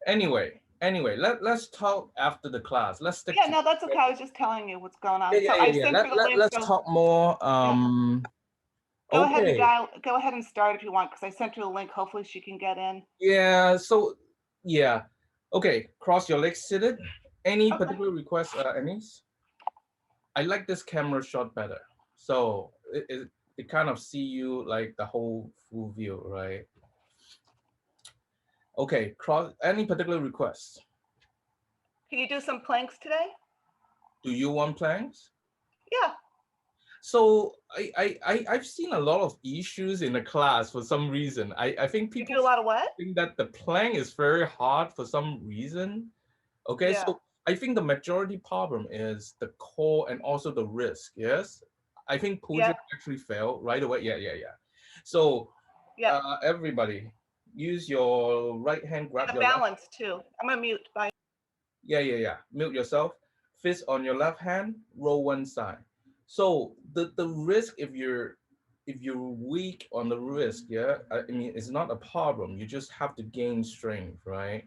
Let's talk after the class. Let's stick Yeah, to no, that's okay. I was just telling you what's going yeah, on. yeah, So yeah, I yeah. sent you the link. Let's So talk more. yeah, go ahead and Okay. dial. Go ahead and start if you want, because I sent you a link. Hopefully, she can get in. Yeah. So yeah. Okay. Cross your legs seated. Any Okay. particular request, Annice? I like this camera shot better. So it kind of see you like the whole full view, right? Okay. Cross. Any particular requests? Can you do some planks today? Do you want planks? Yeah. So I've seen a lot of issues in the class for some reason. I think You people do a lot of what? think that the plank is very hard for some reason. Okay, Yeah. so I think the majority problem is the core and also the wrist. Yes, I think Pooja Yep. actually failed right away. Yeah, yeah, yeah. So Yep. everybody, use your right hand, grab And your left. balance too. I'm gonna mute. Bye. Yeah, yeah, yeah. Mute yourself. Fist on your left hand, roll one side. So the risk if you're weak on the wrist, yeah, I mean it's not a problem. You just have to gain strength, right?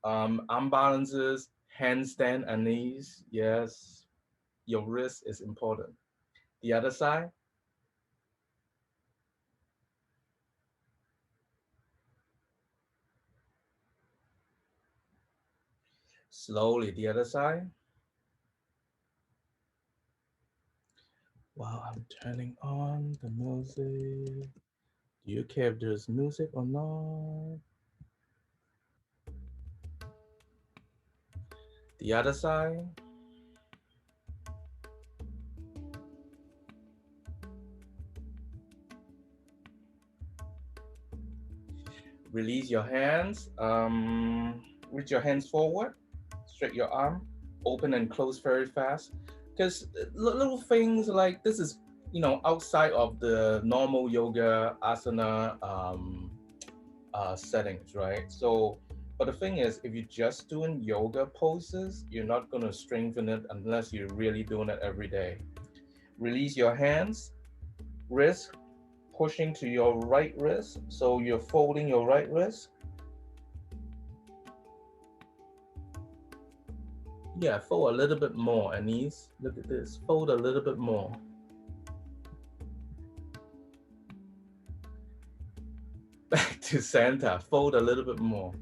Arm balances, handstand and knees. Yes, your wrist is important. The other side, slowly. The other side. While I'm turning on the music. Do you care if there's music or not? The other side. Release your hands. Reach your hands forward. Straight your arm. Open and close very fast. Because little things like this is, outside of the normal yoga asana settings, right? So, but the thing is, if you're just doing yoga poses, you're not going to strengthen it unless you're really doing it every day. Release your hands, wrist, pushing to your right wrist. So you're folding your right wrist. Yeah, fold a little bit more, Annice. Look at this. Fold a little bit more. Back to center. Fold a little bit more.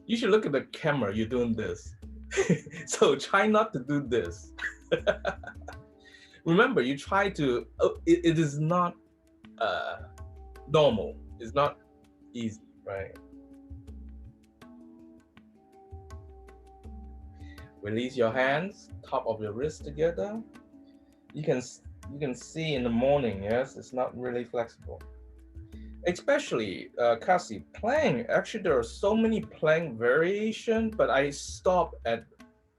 You should look at the camera. You're doing this. So try not to do this. Remember, you try to, it is not uh, normal. It's not easy, right? Release your hands, top of your wrist together. You can you can see in the morning, yes, it's not really flexible. Especially Cassie, plank. Actually, there are so many plank variation, but I stop at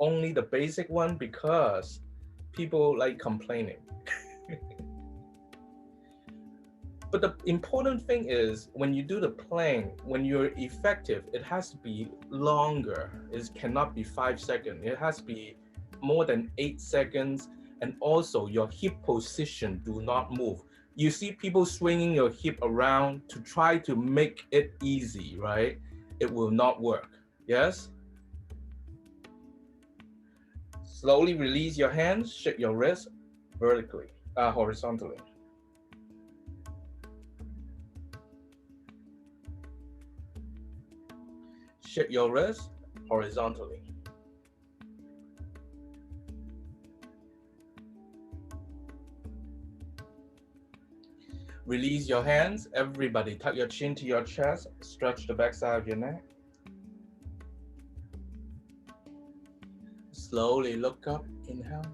only the basic one because people like complaining. But the important thing is when you do the plank, when you're effective, it has to be longer. It cannot be 5 seconds. It has to be more than 8 seconds. And also your hip position do not move. You see people swinging your hip around to try to make it easy, right? It will not work. Yes? Slowly release your hands, shake your wrist vertically, horizontally. Shake your wrist horizontally. Release your hands. Everybody, tuck your chin to your chest. Stretch the backside of your neck. Slowly look up. Inhale.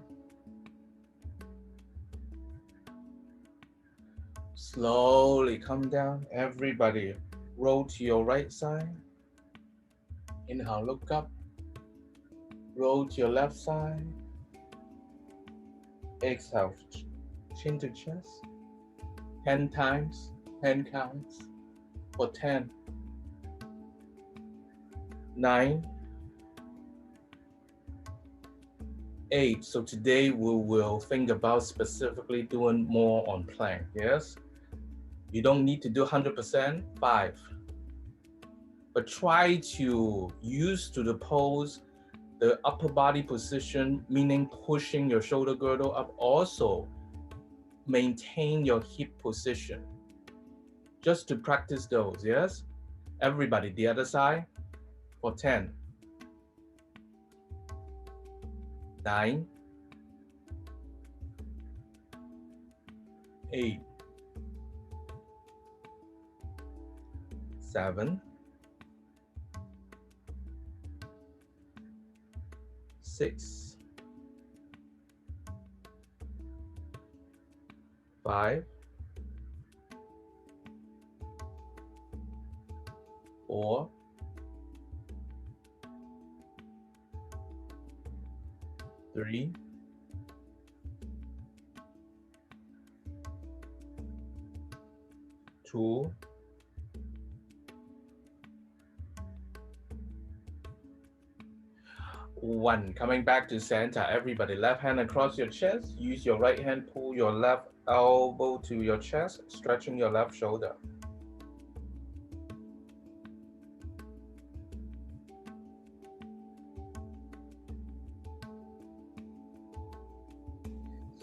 Slowly come down. Everybody, roll to your right side. Inhale, look up. Roll to your left side. Exhale, chin to chest. 10 times, 10 counts. For 10, 9, 8. So today we will think about specifically doing more on plank, yes? You don't need to do 100%, 5. but try to use to the pose the upper body position, meaning pushing your shoulder girdle up. Also, maintain your hip position. Just to practice those, yes? Everybody, the other side for 10, 9, 8, 7, 6, 5, 4, 3, 2, 1. Coming back to center, everybody. Left hand across your chest. Use your right hand, pull your left elbow to your chest, stretching your left shoulder.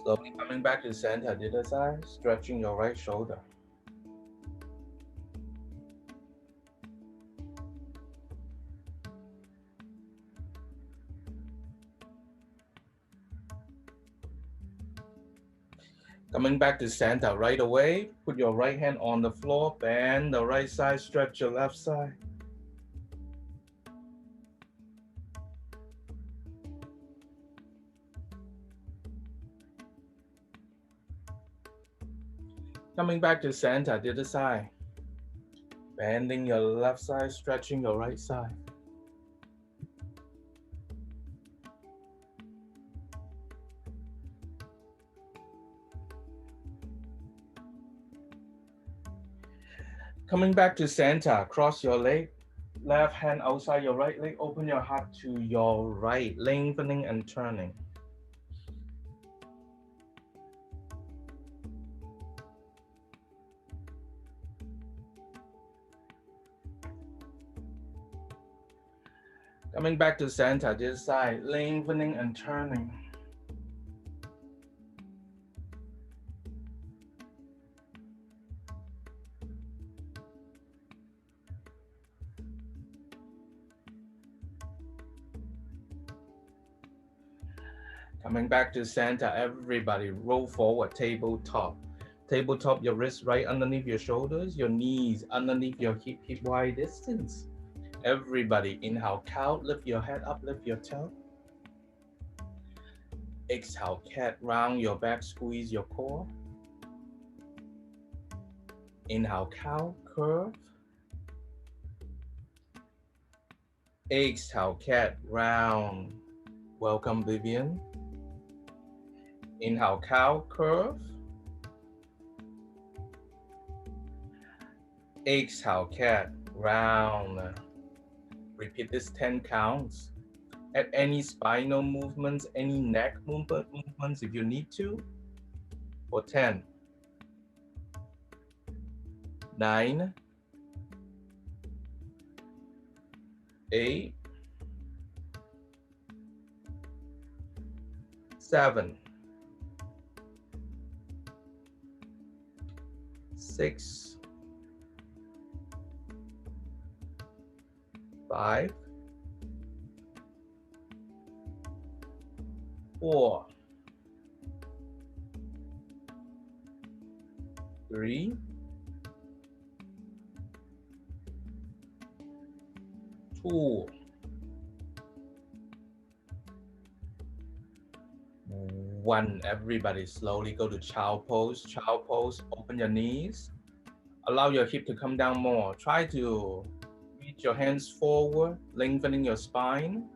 Slowly coming back to center, the other side, stretching your right shoulder. Coming back to center right away, put your right hand on the floor, bend the right side, stretch your left side. Coming back to center, the other side. Bending your left side, stretching your right side. Coming back to center, cross your leg, left hand outside your right leg, open your heart to your right, lengthening and turning. Coming back to center, this side, lengthening and turning. Coming back to center, everybody roll forward, tabletop. Tabletop, your wrists right underneath your shoulders, your knees underneath your hip wide distance. Everybody, inhale, cow, lift your head up, lift your toe. Exhale, cat, round your back, squeeze your core. Inhale, cow, curve. Exhale, cat, round. Welcome, Vivian. Inhale, cow, curve. Exhale, cat, round. Repeat this 10 counts. Add any spinal movements, any neck movements if you need to. For 10, 9, 8, 7, 6, 5, 4, 3, 2, 1. Everybody slowly go to child pose. Child pose, open your knees. Allow your hip to come down more. Try to reach your hands forward, lengthening your spine.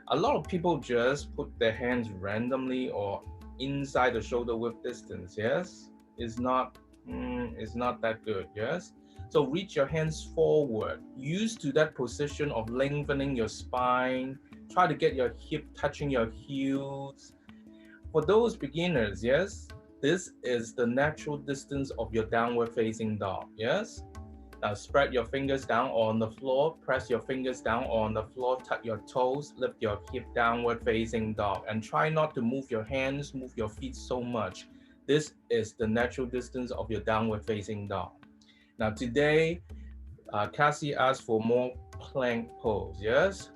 A lot of people just put their hands randomly or inside the shoulder width distance, yes? It's not that good, yes? So reach your hands forward. Use to that position of lengthening your spine. Try to get your hip touching your heels. For those beginners, yes, this is the natural distance of your downward facing dog, yes? Now spread your fingers down on the floor, press your fingers down on the floor, tuck your toes, lift your hip, downward facing dog, and try not to move your hands, move your feet so much. This is the natural distance of your downward facing dog. Now today, Cassie asked for more plank pose, yes?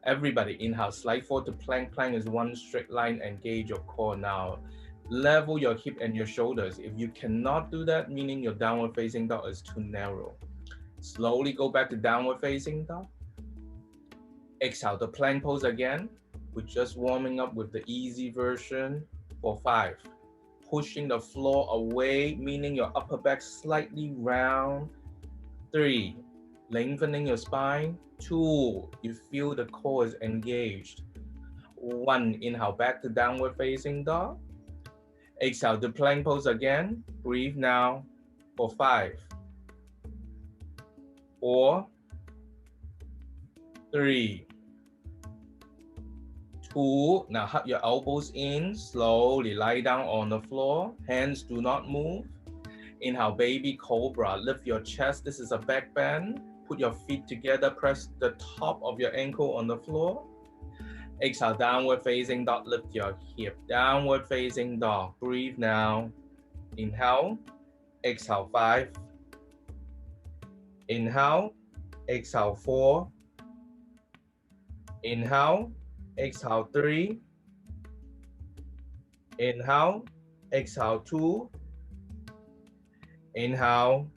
Everybody inhale, slide forward to plank. Plank is one straight line, engage your core now. Level your hip and your shoulders. If you cannot do that, meaning your downward facing dog is too narrow. Slowly go back to downward facing dog. Exhale the plank pose again. We're just warming up with the easy version for 5. Pushing the floor away, meaning your upper back slightly round. 3. Lengthening your spine. 2. You feel the core is engaged. 1. Inhale back to downward facing dog. Exhale the plank pose again. Breathe now for 5. 4. 3. 2. Now hug your elbows in. Slowly lie down on the floor. Hands do not move. Inhale, baby cobra. Lift your chest. This is a back bend. Put your feet together. Press the top of your ankle on the floor. Exhale, downward facing dog. Lift your hip. Downward facing dog. Breathe now. Inhale. Exhale, 5. Inhale. Exhale, 4. Inhale. Exhale, 3. Inhale. Exhale, 2. Inhale.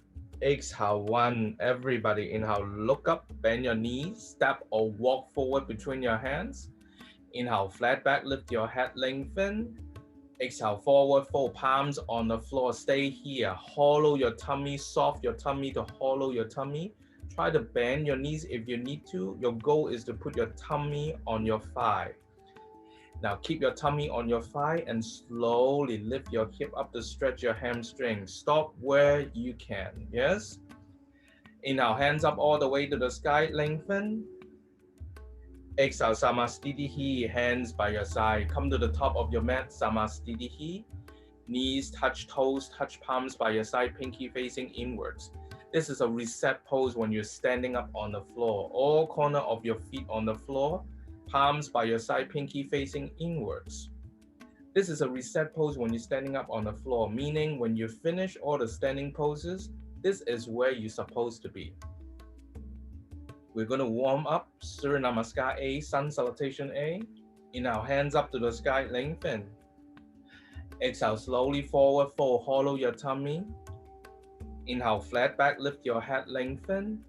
Exhale, 1. Everybody inhale, look up, bend your knees, step or walk forward between your hands. Inhale, flat back, lift your head, lengthen. Exhale, forward fold, palms on the floor. Stay here. Hollow your tummy, soft your tummy to hollow your tummy. Try to bend your knees if you need to. Your goal is to put your tummy on your thigh. Now keep your tummy on your thigh and slowly lift your hip up to stretch your hamstring. Stop where you can, yes? Inhale, hands up all the way to the sky, lengthen. Exhale, Samastitihi, hands by your side. Come to the top of your mat, Samastitihi. Knees touch toes, touch palms by your side, pinky facing inwards. This is a reset pose when you're standing up on the floor. All corner of your feet on the floor, palms by your side, pinky facing inwards. This is a reset pose when you're standing up on the floor, meaning when you finish all the standing poses, this is where you're supposed to be. We're going to warm up Surya Namaskar A, Sun Salutation A. Inhale, hands up to the sky, lengthen. Exhale, slowly forward fold, hollow your tummy. Inhale, flat back, lift your head, lengthen.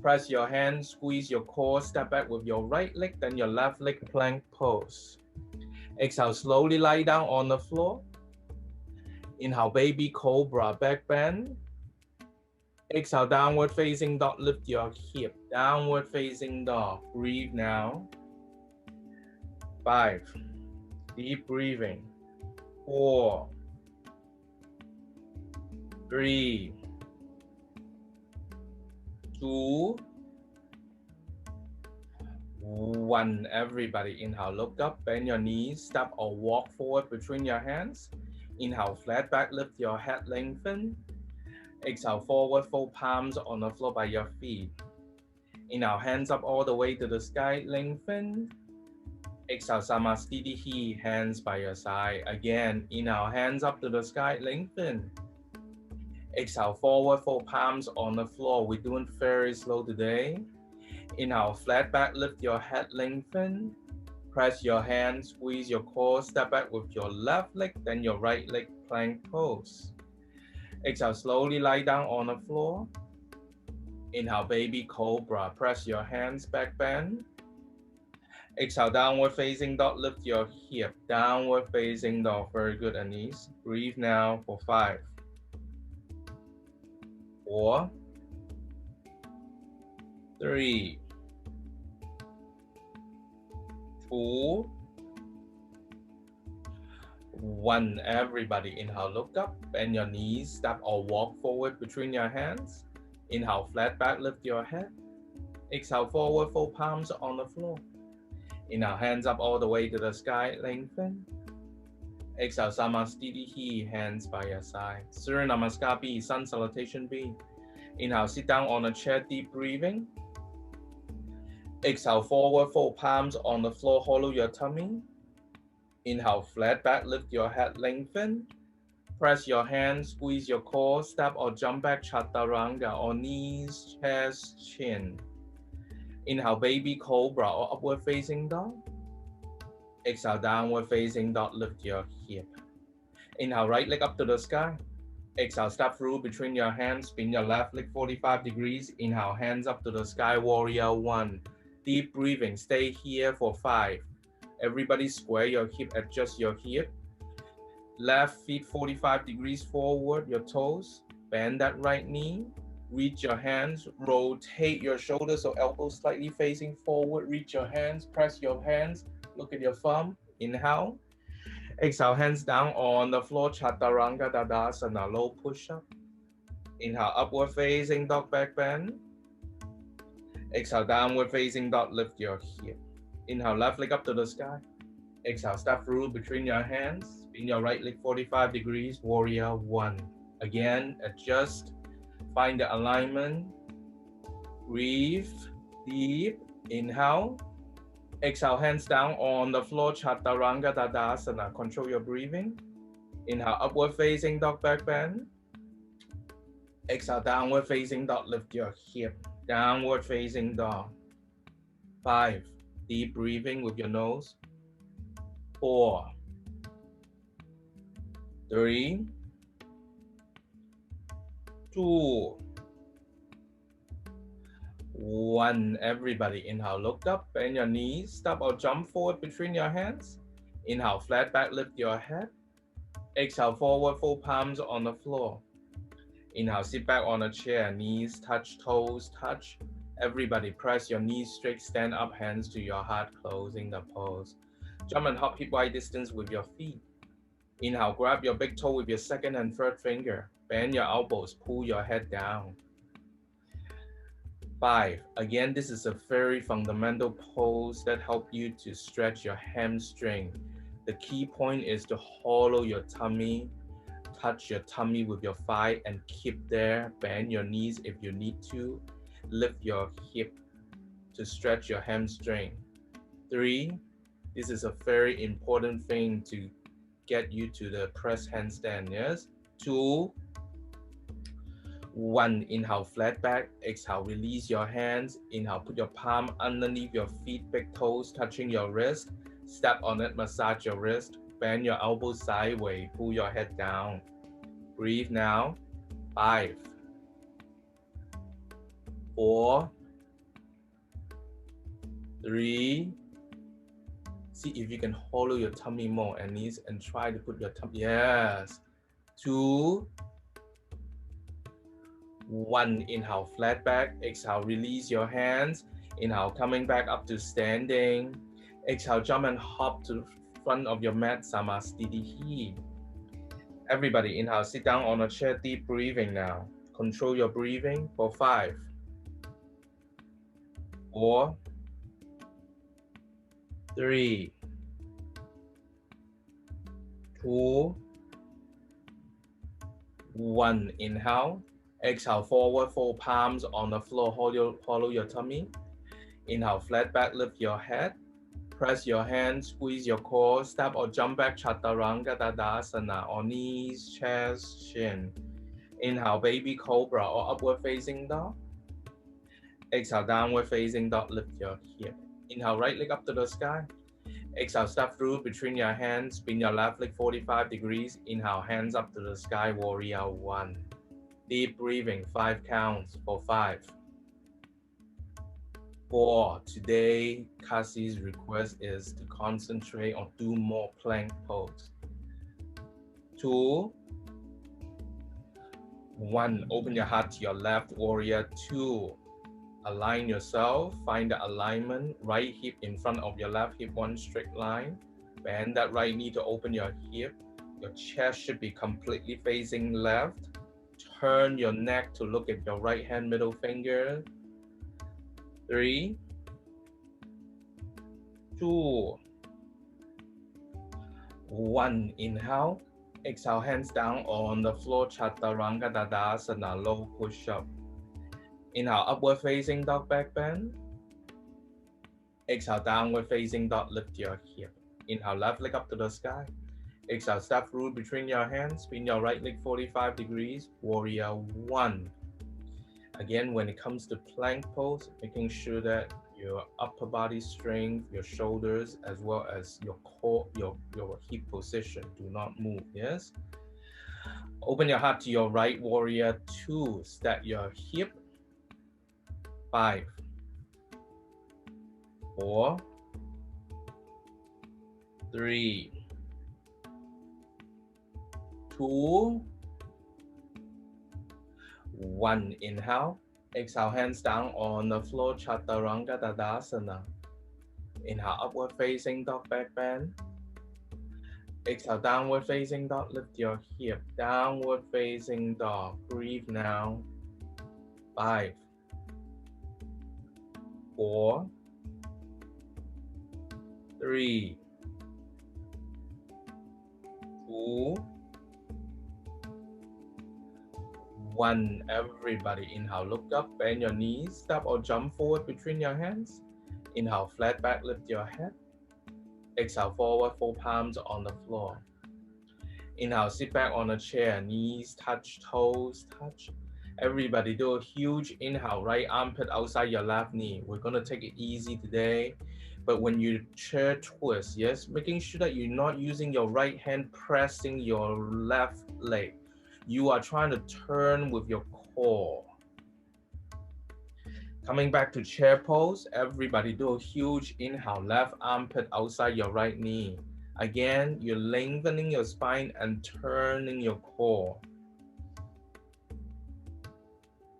Press your hand, squeeze your core, step back with your right leg, then your left leg, plank pose. Exhale, slowly lie down on the floor. Inhale, baby cobra, back bend. Exhale, downward facing dog, lift your hip, downward facing dog. Breathe now. 5, deep breathing. 4, 3, 2, 1. Everybody inhale, look up, bend your knees, step or walk forward between your hands. Inhale, flat back, lift your head, lengthen. Exhale, forward fold, palms on the floor by your feet. Inhale, hands up all the way to the sky, lengthen. Exhale, Samastitihi, hands by your side. Again, inhale, hands up to the sky, lengthen. Exhale, forward fold, palms on the floor. We're doing very slow today. Inhale, flat back, lift your head, lengthen. Press your hand, squeeze your core, step back with your left leg, then your right leg, plank pose. Exhale, slowly lie down on the floor. Inhale, baby cobra. Press your hands, back bend. Exhale, downward facing dog. Lift your hip. Downward facing dog. Very good, Annice. Breathe now for 5, 4, 3, 2, 1. Everybody inhale, look up, bend your knees, step or walk forward between your hands. Inhale, flat back, lift your head. Exhale, forward fold, palms on the floor. Inhale, hands up all the way to the sky, lengthen. Exhale, Samastitihi, hands by your side. Surya Namaskar B, Sun Salutation B. Inhale, sit down on a chair, deep breathing. Exhale, forward, fold palms on the floor, hollow your tummy. Inhale, flat back, lift your head, lengthen. Press your hands, squeeze your core, step or jump back, chaturanga, or knees, chest, chin. Inhale, baby cobra or upward facing dog. Exhale, downward facing dog, lift your hip. Inhale, right leg up to the sky. Exhale, step through between your hands, spin your left leg 45 degrees. Inhale, hands up to the sky, warrior one. Deep breathing, stay here for 5. Everybody square your hip, adjust your hip. Left feet 45 degrees forward, your toes. Bend that right knee. Reach your hands, rotate your shoulders so elbows slightly facing forward. Reach your hands, press your hands, look at your thumb. Inhale. Exhale, hands down on the floor, chaturanga dadasana, low push-up. Inhale, upward facing dog, back bend. Exhale, downward facing dog, lift your hip. Inhale, left leg up to the sky. Exhale, step through between your hands. Spin your right leg 45 degrees, warrior one. Again, adjust, find the alignment. Breathe deep, inhale. Exhale, hands down on the floor, chaturanga dadasana. Control your breathing. Inhale, upward facing dog, back bend. Exhale, downward facing dog, lift your hip. Downward facing dog. 5, deep breathing with your nose. 4, 3, 2, 1. Everybody inhale, look up, bend your knees, step or jump forward between your hands. Inhale, flat back, lift your head. Exhale, forward, fold palms on the floor. Inhale, sit back on a chair, knees touch, toes touch. Everybody press your knees straight, stand up, hands to your heart, closing the pose. Jump and hop hip wide distance with your feet. Inhale, grab your big toe with your second and third finger. Bend your elbows, pull your head down. 5, again, this is a very fundamental pose that help you to stretch your hamstring. The key point is to hollow your tummy, touch your tummy with your thigh and keep there. Bend your knees if you need to. Lift your hip to stretch your hamstring. 3, this is a very important thing to get you to the press handstand, yes? 2, 1, inhale, flat back. Exhale, release your hands. Inhale, put your palm underneath your feet, big toes touching your wrist. Step on it, massage your wrist. Bend your elbows sideways, pull your head down. Breathe now. 5, 4, 3. See if you can hollow your tummy more, Annice, and try to put your tummy. Yes. 2, 1. Inhale, flat back. Exhale, release your hands. Inhale, coming back up to standing. Exhale, jump and hop to the front of your mat, Samastitihi. Everybody, inhale, sit down on a chair, deep breathing now. Control your breathing for 5, 4, 3, 2, 1. Inhale. Exhale, forward, fold palms on the floor, hollow your tummy. Inhale, flat back, lift your head. Press your hands, squeeze your core, step or jump back, chaturanga dadasana, or knees, chest, chin. Inhale, baby cobra or upward facing dog. Exhale, downward facing dog, lift your hip. Inhale, right leg up to the sky. Exhale, step through between your hands, spin your left leg 45 degrees. Inhale, hands up to the sky, warrior one. Deep breathing, 5 counts for 5. 4. Today, Cassie's request is to concentrate on 2 more plank pose. 2, 1. Open your heart to your left, warrior 2. Align yourself, find the alignment, right hip in front of your left hip, one straight line. Bend that right knee to open your hip. Your chest should be completely facing left. Turn your neck to look at your right hand middle finger. 3, 2, 1. Inhale. Exhale, hands down on the floor, chaturanga dadasana, low push-up. Inhale, upward facing dog back bend. Exhale, downward facing dog, lift your hip. Inhale, left leg up to the sky. Exhale, step through between your hands, spin your right leg 45 degrees, warrior one. Again, when it comes to plank pose, making sure that your upper body strength, your shoulders, as well as your core, your hip position do not move, yes? Open your heart to your right, warrior two. Stack your hip. 5, 4, 3, 2, 1. Inhale. Exhale, hands down on the floor, Chaturanga Tadasana. Inhale, upward facing dog back bend. Exhale, downward facing dog, lift your hip. Downward facing dog. Breathe now. 5, 4, 3, 2, 1. Everybody inhale, look up, bend your knees, step or jump forward between your hands. Inhale, flat back, lift your head. Exhale, forward, 4 palms on the floor. Inhale, sit back on a chair, knees touch, toes touch. Everybody do a huge inhale, right armpit outside your left knee. We're gonna take it easy today. But when you chair twist, yes, making sure that you're not using your right hand pressing your left leg. You are trying to turn with your core. Coming back to chair pose, everybody do a huge inhale, left armpit outside your right knee. Again, you're lengthening your spine and turning your core.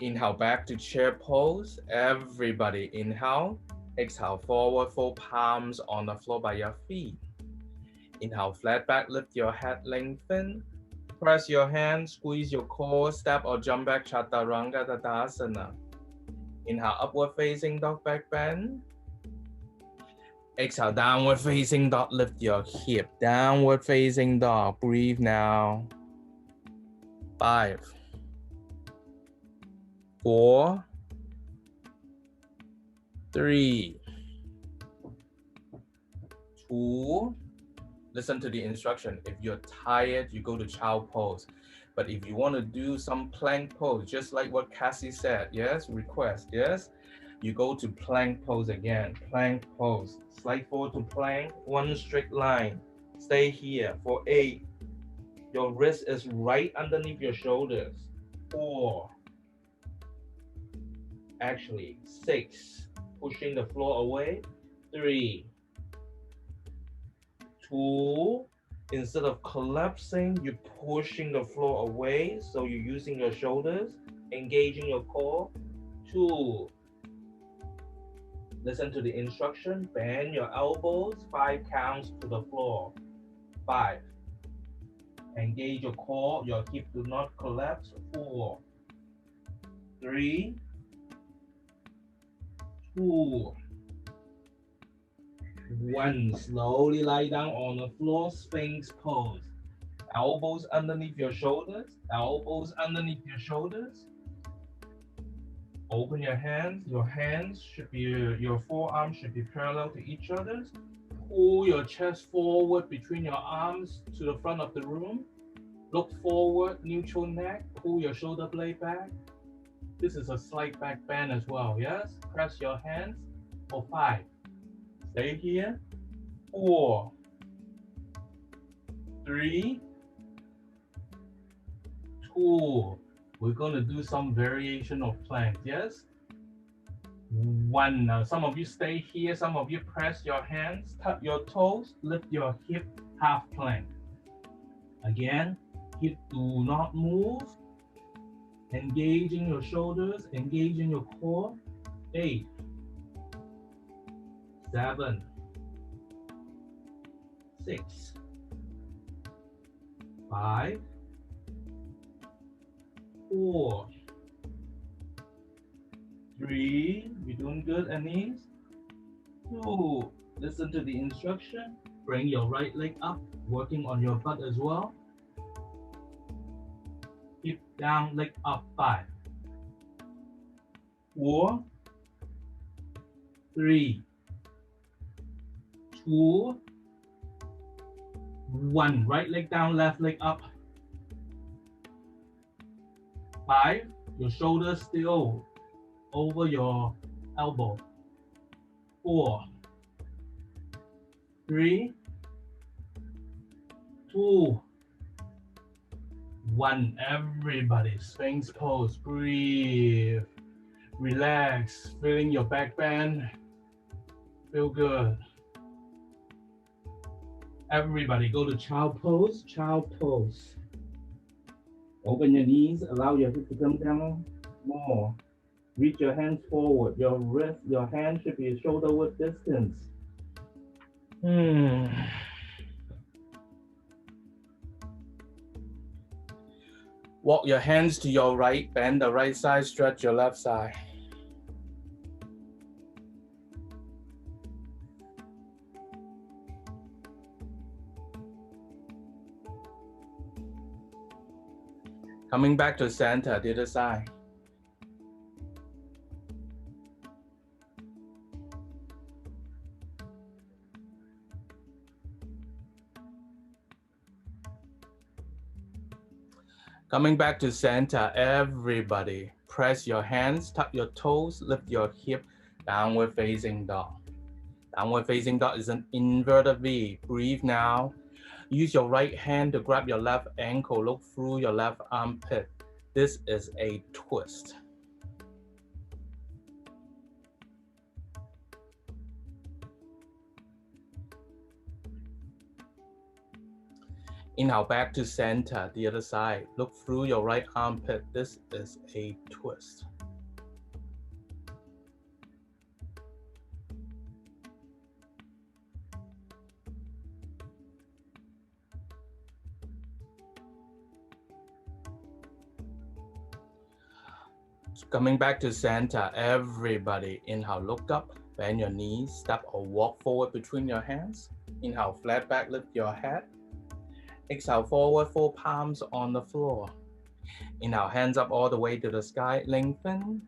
Inhale back to chair pose. Everybody inhale. Exhale forward, 4 palms on the floor by your feet. Inhale, flat back, lift your head, lengthen. Press your hands, squeeze your core, step or jump back, Chaturanga Tadasana. Inhale, upward facing dog back bend. Exhale, downward facing dog, lift your hip. Downward facing dog, breathe now. 5, 4, 3, 2, listen to the instruction. If you're tired, you go to child pose. But if you want to do some plank pose, just like what Cassie said, yes, request, yes, you go to plank pose again. Plank pose. Slide forward to plank, one straight line. Stay here for 8. Your wrist is right underneath your shoulders. 4. Actually, 6. Pushing the floor away. 3, 2. Instead of collapsing, you're pushing the floor away. So you're using your shoulders, engaging your core. 2. Listen to the instruction. Bend your elbows. 5 counts to the floor. 5. Engage your core. Your hip do not collapse. 4, 3, 2, 1. Slowly lie down on the floor, Sphinx pose. Elbows underneath your shoulders. Elbows underneath your shoulders. Open your hands. Your hands should be, your forearms should be parallel to each other. Pull your chest forward between your arms to the front of the room. Look forward, neutral neck. Pull your shoulder blade back. This is a slight back bend as well, yes? Press your hands for 5. Stay here. 4, 3, 2. We're going to do some variation of plank, yes? 1. Now, some of you stay here. Some of you press your hands, tap your toes, lift your hip, half plank. Again, hip do not move. Engaging your shoulders, engaging your core. 8, 7, 6, 5, 4, 3, you're doing good, Annice. 2, listen to the instruction. Bring your right leg up, working on your butt as well. Hip down, leg up, 5, 4, 3, 2, 1. Right leg down, left leg up. 5. Your shoulders still over your elbow. 4, 3, 2, 1. Everybody, Sphinx pose. Breathe. Relax. Feeling your back bend. Feel good. Everybody, go to child pose. Child pose. Open your knees. Allow your hips to come down more. Reach your hands forward. Your hand should be shoulder width distance. Walk your hands to your right, bend the right side, stretch your left side. Coming back to center, the other side. Coming back to center, everybody. Press your hands, tuck your toes, lift your hip, downward facing dog. Downward facing dog is an inverted V. Breathe now. Use your right hand to grab your left ankle, look through your left armpit. This is a twist. Inhale back to center, the other side. Look through your right armpit. This is a twist. Coming back to center, everybody. Inhale, look up, bend your knees, step or walk forward between your hands. Inhale, flat back, lift your head. Exhale, forward, 4 palms on the floor. Inhale, hands up all the way to the sky, lengthen.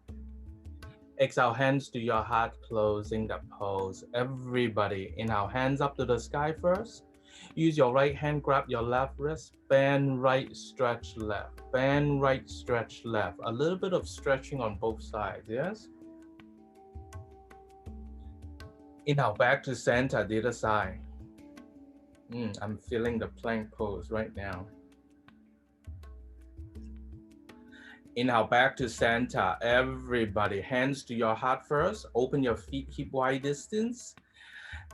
Exhale, hands to your heart, closing the pose. Everybody, inhale, hands up to the sky first. Use your right hand, grab your left wrist, bend right, stretch left. Bend right, stretch left. A little bit of stretching on both sides, yes? Inhale, back to center, the other side. I'm feeling the plank pose right now. Inhale, back to center. Everybody, hands to your heart first. Open your feet, keep wide distance.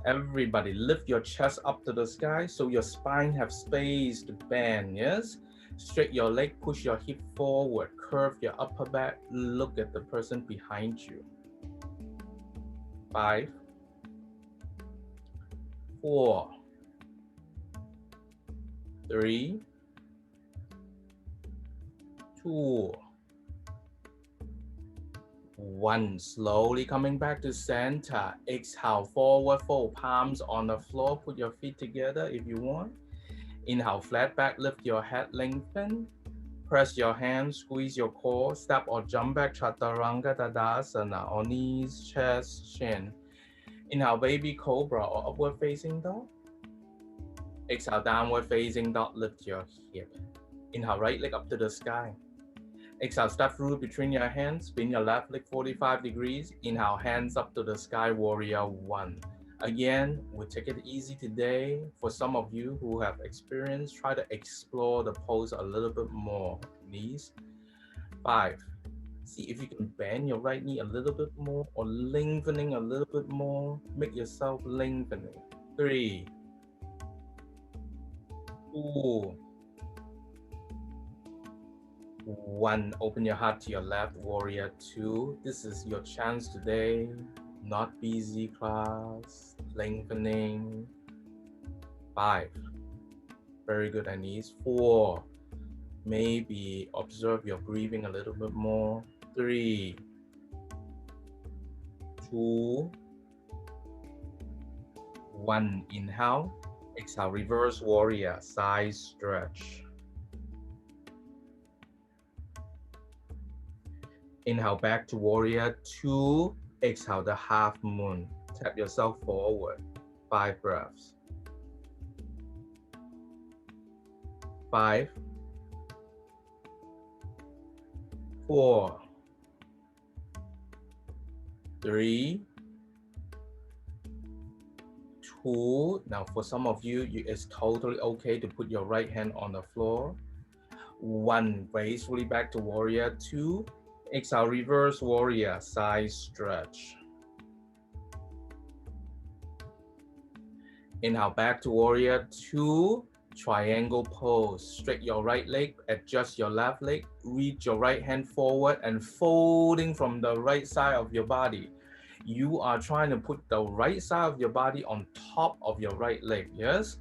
Everybody, lift your chest up to the sky so your spine have space to bend, yes? Straight your leg, push your hip forward, curve your upper back, look at the person behind you. 5, 4, 3, 2, 1. Slowly coming back to center. Exhale, forward fold, palms on the floor. Put your feet together if you want. Inhale, flat back, lift your head, lengthen. Press your hands, squeeze your core, step or jump back, Chaturanga Tadasana, or knees, chest, chin. Inhale, baby cobra or upward facing dog. Exhale, downward facing dog, lift your hip. Inhale, right leg up to the sky. Exhale, step through between your hands, spin your left leg 45 degrees. Inhale, hands up to the sky, warrior 1. Again, we'll take it easy today. For some of you who have experience, try to explore the pose a little bit more. Knees. 5. See if you can bend your right knee a little bit more or lengthening a little bit more. Make yourself lengthening. 3, 2, 1. Open your heart to your left, warrior 2. This is your chance today. Not busy class, lengthening. 5. Very good, Annice. 4. Maybe observe your breathing a little bit more. 3, 2, 1. Inhale. Exhale, reverse warrior, side stretch. Inhale back to warrior 2. Exhale the half moon. Tap yourself forward. 5 breaths. 5, 4, 3, 2. Now for some of you, it's totally okay to put your right hand on the floor. 1. Gracefully back to warrior 2. Exhale, reverse warrior, side stretch. Inhale back to warrior 2. Triangle pose. Straight your right leg, adjust your left leg, reach your right hand forward and folding from the right side of your body. You are trying to put the right side of your body on top of your right leg, yes?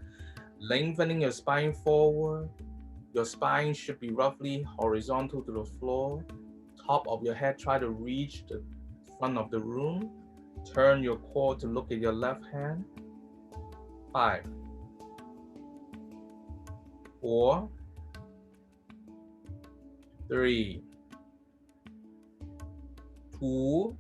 Lengthening your spine forward. Your spine should be roughly horizontal to the floor. Top of your head, try to reach the front of the room. Turn your core to look at your left hand. 5, 4, 3, 2,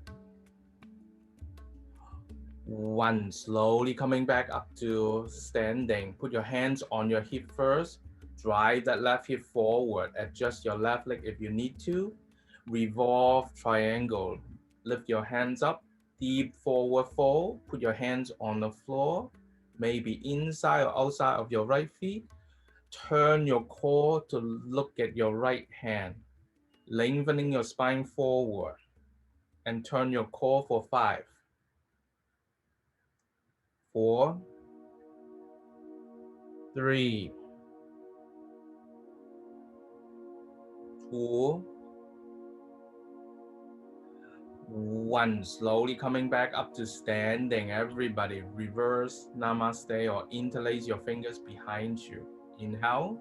1. Slowly coming back up to standing. Put your hands on your hip first. Drive that left hip forward. Adjust your left leg if you need to. Revolve triangle. Lift your hands up. Deep forward fold. Put your hands on the floor. Maybe inside or outside of your right feet. Turn your core to look at your right hand. Lengthening your spine forward. And turn your core for 5, 4, 3, 2, 1. Slowly coming back up to standing. Everybody reverse namaste or interlace your fingers behind you. Inhale.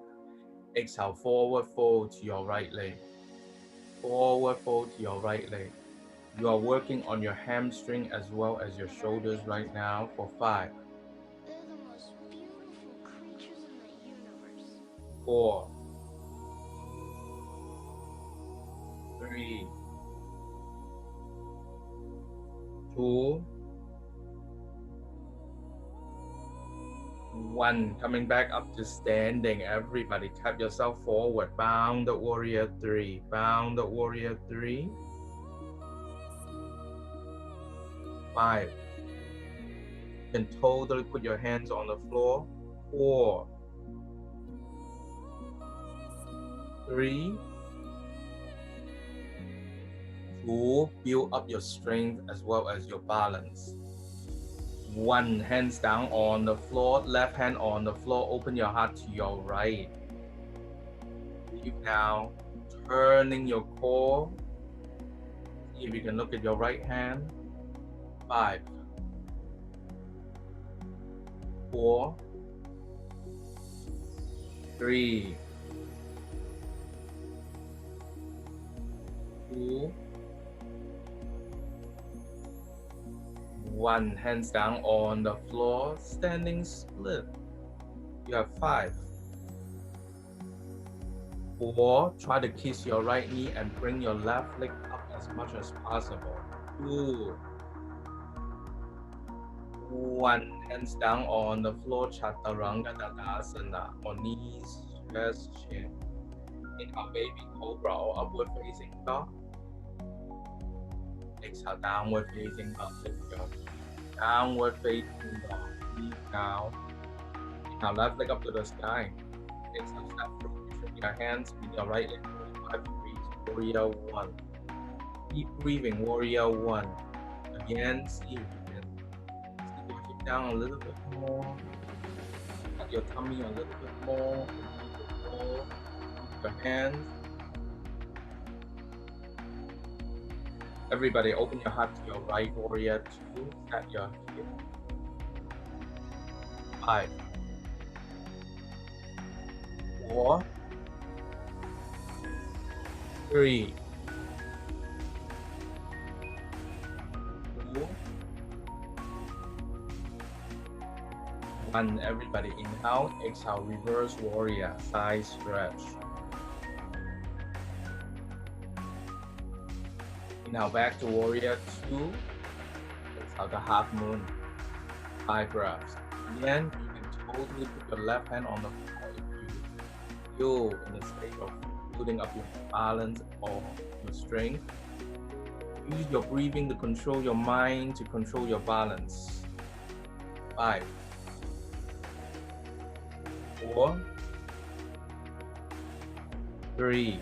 Exhale, forward fold to your right leg. Forward fold to your right leg. You are working on your hamstring as well as your shoulders right now for 5, 4, 3, 2, 1. Coming back up to standing. Everybody tap yourself forward. Bound the warrior 3. Bound the warrior 3. 5. You can totally put your hands on the floor. 4, 3, 2. Build up your strength as well as your balance. 1. Hands down on the floor. Left hand on the floor. Open your heart to your right. Breathe down. Turning your core. See if you can look at your right hand. 5, 4, 3, 2, 1. Hands down on the floor. Standing split. You have 5, 4. Try to kiss your right knee and bring your left leg up as much as possible. 2, 1. Hands down on the floor. Chaturanga Dandasana. On knees, chest, chin. Inhale, baby cobra or upward facing dog. Exhale, downward facing dog. Lift your downward facing dog. Deep down. Inhale, left leg up to the sky. Exhale, step through. Shift your hands with your right leg 45 degrees. Warrior 1. Keep breathing. Warrior 1. Again, see if you can sit your hip down a little bit more. Cut your tummy a little bit more. Your hands. Everybody open your heart to your right. Warrior 2. At your hip. 5, 4, 3, 2, 1. Everybody inhale. Exhale. Reverse warrior. Side stretch. Now back to warrior 2. Exhale the half moon. 5 breaths. Again, you can totally put your left hand on the floor if you feel in a state of building up your balance or your strength. Use your breathing to control your mind, to control your balance. 5, 4, 3,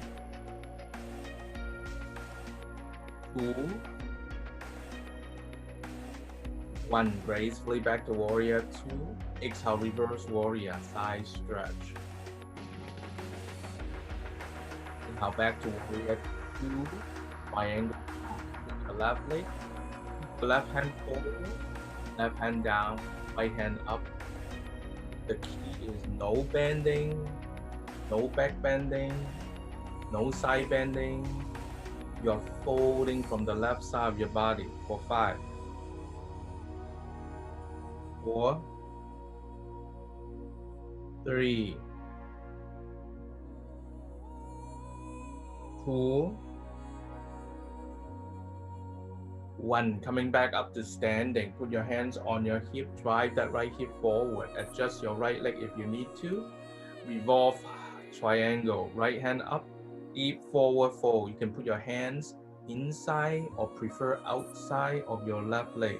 2, 1. Gracefully back to warrior 2. Exhale, reverse warrior, side stretch. Inhale, back to warrior 2. Triangle. The left leg. The left hand forward. Left hand down. Right hand up. The key is no bending, no back bending, no side bending. You're folding from the left side of your body for 5, 4, 3, 2, 1. Coming back up to standing. Put your hands on your hip. Drive that right hip forward. Adjust your right leg if you need to. Revolve triangle. Right hand up. Deep forward fold. You can put your hands inside or prefer outside of your left leg.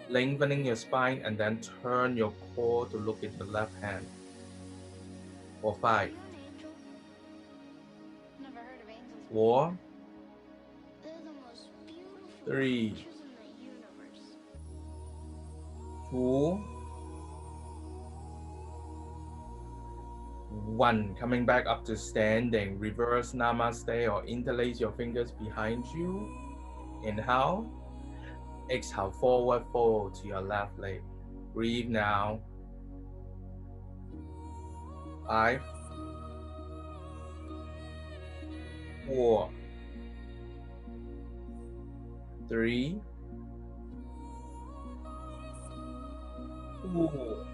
Lengthening your spine and then turn your core to look at the left hand. For 5, 4, 3, 2, 1. Coming back up to standing. Reverse namaste or interlace your fingers behind you. Inhale. Exhale, forward fold to your left leg. Breathe now. 5, 4, 3, 2,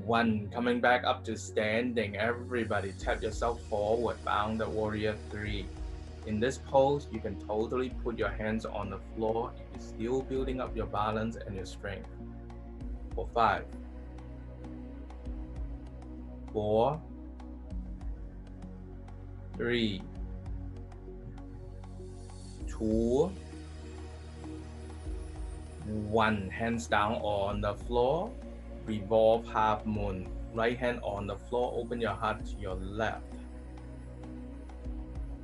1. Coming back up to standing. Everybody tap yourself forward. Bound the warrior 3. In this pose, you can totally put your hands on the floor if you're still building up your balance and your strength. For 5, 4, 3, 2, 1. Hands down on the floor. Revolve half moon. Right hand on the floor. Open your heart to your left.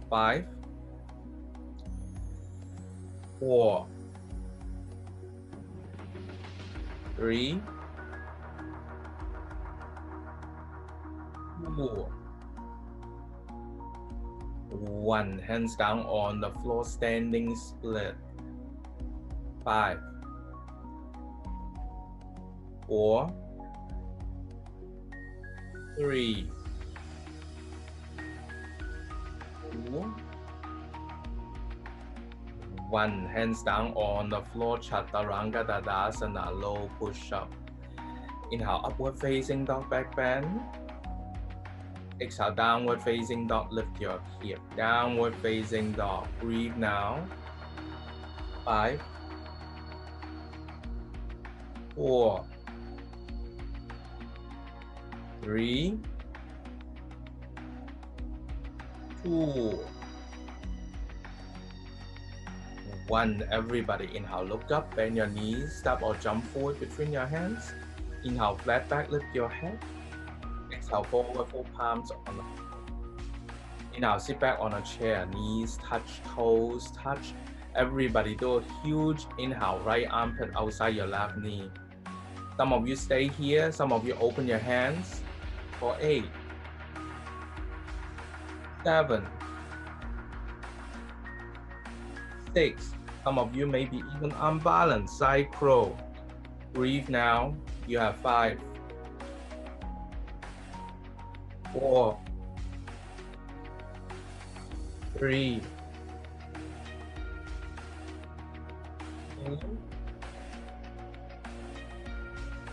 5, 4, 3, 2, 1. Hands down on the floor, standing split. 5, 4, 3, 2, 1. Hands down on the floor, Chaturanga Tadasana, low push-up. Inhale, upward facing dog, back bend. Exhale, downward facing dog, lift your hip. Downward facing dog, breathe now. 5, 4, 3, 2, 1. Everybody inhale, look up, bend your knees, step or jump forward between your hands. Inhale, flat back, lift your head. Exhale, forward fold palms on the floor. Inhale, sit back on a chair, knees touch, toes touch. Everybody do a huge inhale, right armpit outside your left knee. Some of you stay here, some of you open your hands. For 8, 7, 6. Some of you may be even unbalanced, side crow. Breathe now. You have 5, 4, 3, 2,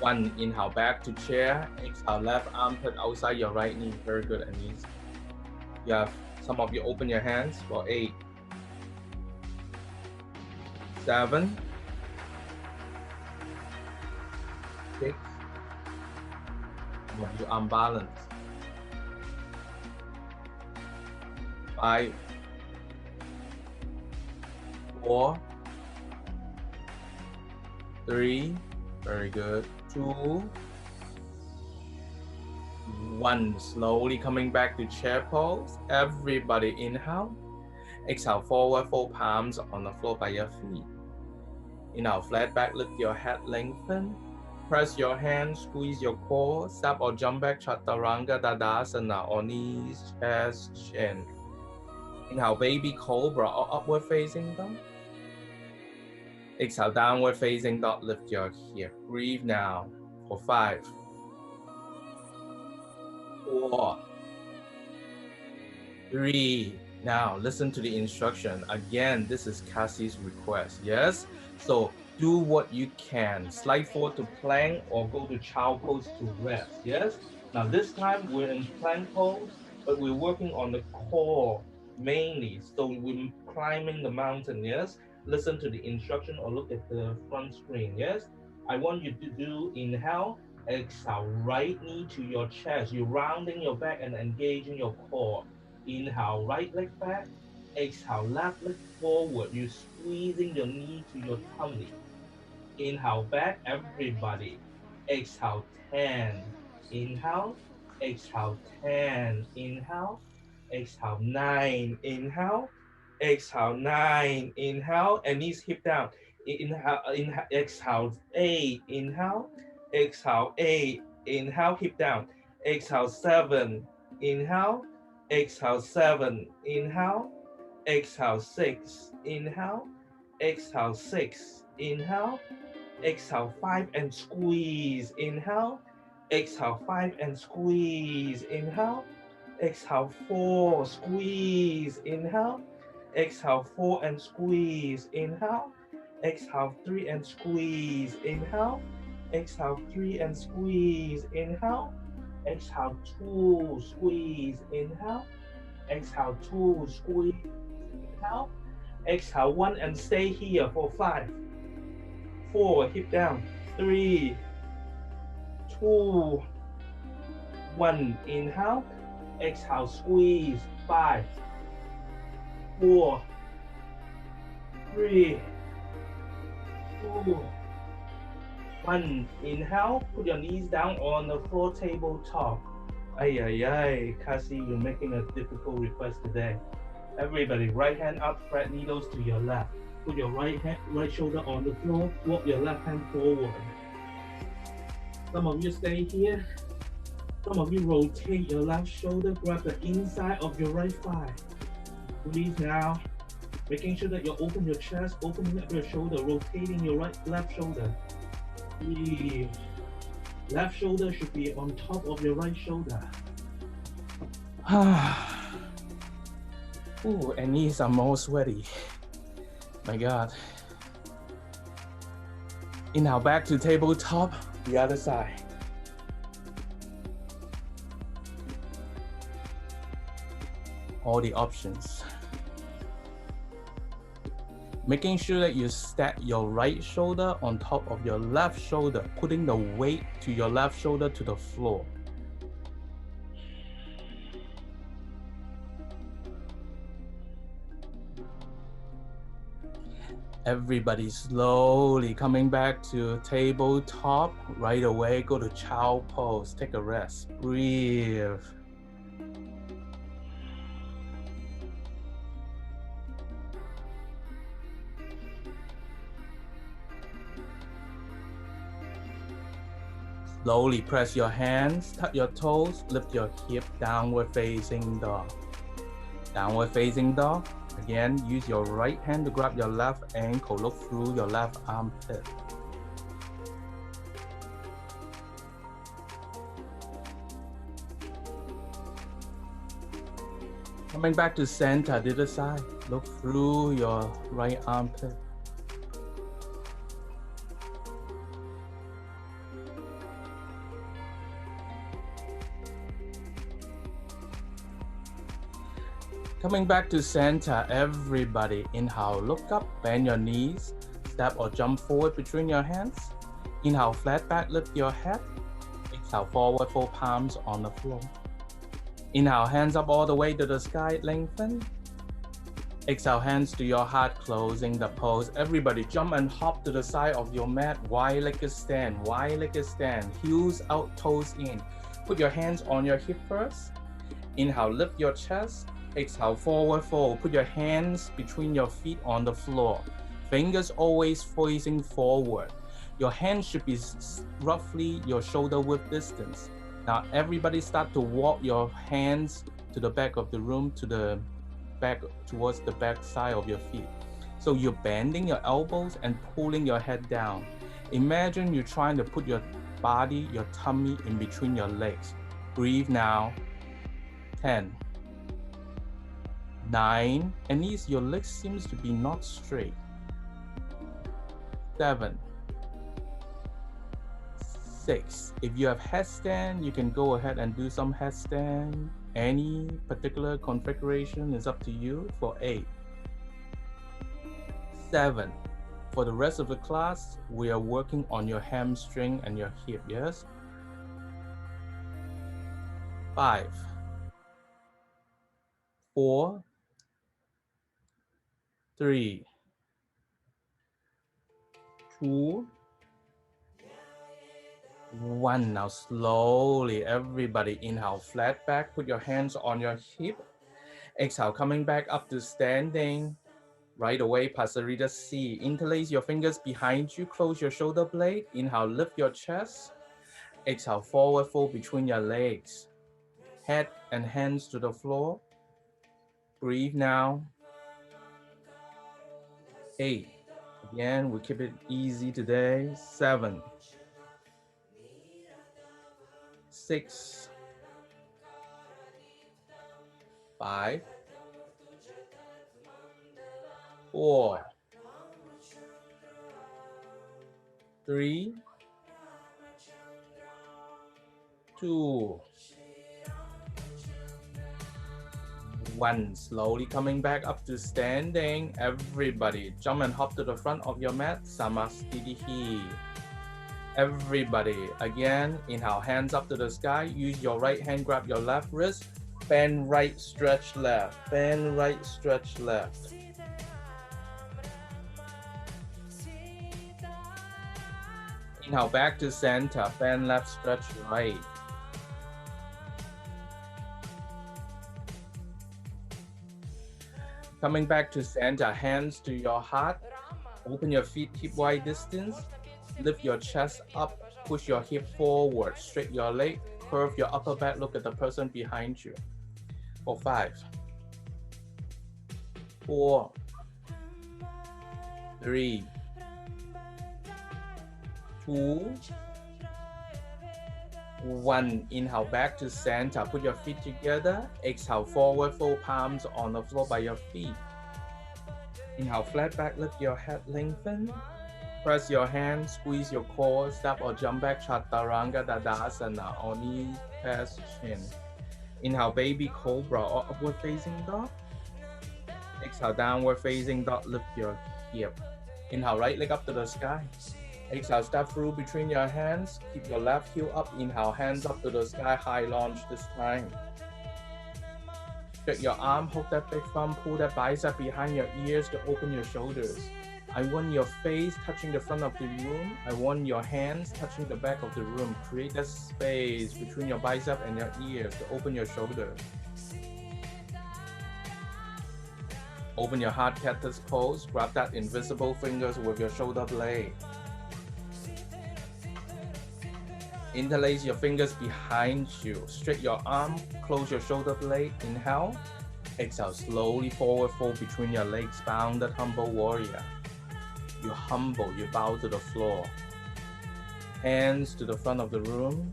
1. Inhale, back to chair. Exhale, left armpit outside your right knee. Very good, Annice. You have Some of you open your hands for 8, 7, 6. Some of you unbalanced. 5, 4, 3, very good. 2, 1. Slowly coming back to chair pose. Everybody inhale. Exhale, forward, fold palms on the floor by your feet. Inhale, flat back, lift your head, lengthen. Press your hands, squeeze your core. Step or jump back, Chaturanga Dadasana, or knees, chest, chin. Inhale, baby cobra or upward facing dog. Exhale, downward facing dog, lift your hip. Breathe now for 5, 4, 3. Now listen to the instruction. Again, this is Cassie's request, yes? So do what you can. Slide forward to plank or go to child pose to rest, yes? Now this time we're in plank pose, but we're working on the core mainly. So we're climbing the mountain, yes? Listen to the instruction or look at the front screen, yes? I want you to do inhale, exhale, right knee to your chest. You're rounding your back and engaging your core. Inhale, right leg back. Exhale, left leg forward. You're squeezing your knee to your tummy. Inhale, back, everybody. Exhale, 10. Inhale, exhale, 10. Inhale, exhale, 9. Inhale, exhale, 9. Inhale, and knees hip down. Inhale, exhale, 8. Inhale, exhale, 8. Inhale, hip down. Exhale, 7. Inhale, exhale, 7. Inhale, exhale, 6. Inhale, exhale, 6. Inhale, exhale, 5 and squeeze. Inhale, exhale, 5 and squeeze. Inhale, exhale, 4, squeeze. Inhale, exhale, 4 and squeeze. Inhale, exhale, 3 and squeeze. Inhale, exhale, 3 and squeeze. Inhale, exhale, 2, squeeze. Inhale, exhale, 2, squeeze. Inhale, exhale, 1 and stay here for 5, 4, hip down, 3, 2, 1. Inhale, exhale, squeeze. 5, 4, 3, 2, 1. Inhale, put your knees down on the floor tabletop. Ay, ay, ay, Cassie, you're making a difficult request today. Everybody, right hand up, thread needles to your left. Put your right shoulder on the floor, walk your left hand forward. Some of you stay here. Some of you rotate your left shoulder, grab the inside of your right thigh. Breathe now. Making sure that you open your chest, opening up your shoulder, rotating your left shoulder. Breathe. Left shoulder should be on top of your right shoulder. Ooh, and knees are more sweaty. My God. Inhale, back to tabletop, the other side. All the options. Making sure that you stack your right shoulder on top of your left shoulder, putting the weight to your left shoulder to the floor. Everybody slowly coming back to tabletop. Right away, go to child pose. Take a rest. Breathe. Slowly press your hands, tuck your toes, lift your hip, downward facing dog. Downward facing dog. Again, use your right hand to grab your left ankle, look through your left armpit. Coming back to center, the other side, look through your right armpit. Coming back to center, everybody. Inhale, look up, bend your knees, step or jump forward between your hands. Inhale, flat back, lift your head. Exhale, forward, fold palms on the floor. Inhale, hands up all the way to the sky, lengthen. Exhale, hands to your heart, closing the pose. Everybody jump and hop to the side of your mat. Wide-legged stand, wide-legged stand. Heels out, toes in. Put your hands on your hip first. Inhale, lift your chest. Exhale, forward fold. Put your hands between your feet on the floor. Fingers always facing forward. Your hands should be roughly your shoulder width distance. Now everybody start to walk your hands to the back of the room, to the back, towards the back side of your feet. So you're bending your elbows and pulling your head down. Imagine you're trying to put your body, your tummy in between your legs. Breathe now. 10, 9, Annice, your legs seems to be not straight. 7, 6. If you have headstand, you can go ahead and do some headstand. Any particular configuration is up to you for 8. 7. For the rest of the class, we are working on your hamstring and your hip, yes? 5, 4, 3, 2, 1. Now slowly, everybody inhale, flat back, put your hands on your hip. Exhale, coming back up to standing. Right away, Pasarita C. Interlace your fingers behind you, close your shoulder blade. Inhale, lift your chest. Exhale, forward fold between your legs. Head and hands to the floor. Breathe now. 8. Again, we keep it easy today. 7, 6, 5, 4, 3, 2, 1. Slowly coming back up to standing. Everybody jump and hop to the front of your mat. Samastitihi. Everybody, again, inhale, hands up to the sky. Use your right hand, grab your left wrist. Bend right, stretch left. Bend right, stretch left. Inhale, back to center. Bend left, stretch right. Coming back to center, hands to your heart. Open your feet, hip wide distance. Lift your chest up, push your hip forward, straight your leg, curve your upper back, look at the person behind you. For 5, 4, 3, 2, 1. Inhale, back to center. Put your feet together. Exhale, forward fold palms on the floor by your feet. Inhale, flat back, lift your head, lengthen. Press your hand, squeeze your core, step or jump back, Chaturanga Dadasana, or knee, press, chin. Inhale, baby cobra or upward facing dog. Exhale, downward facing dog, lift your hip. Inhale, right leg up to the sky. Exhale, step through between your hands. Keep your left heel up. Inhale, hands up to the sky, high launch this time. Stretch your arm, hold that big thumb, pull that bicep behind your ears to open your shoulders. I want your face touching the front of the room. I want your hands touching the back of the room. Create that space between your bicep and your ears to open your shoulders. Open your heart cactus pose. Grab that invisible fingers with your shoulder blade. Interlace your fingers behind you. Straight your arm, close your shoulder blade. Inhale. Exhale, slowly forward fold between your legs, bounded humble warrior. You humble, you bow to the floor. Hands to the front of the room.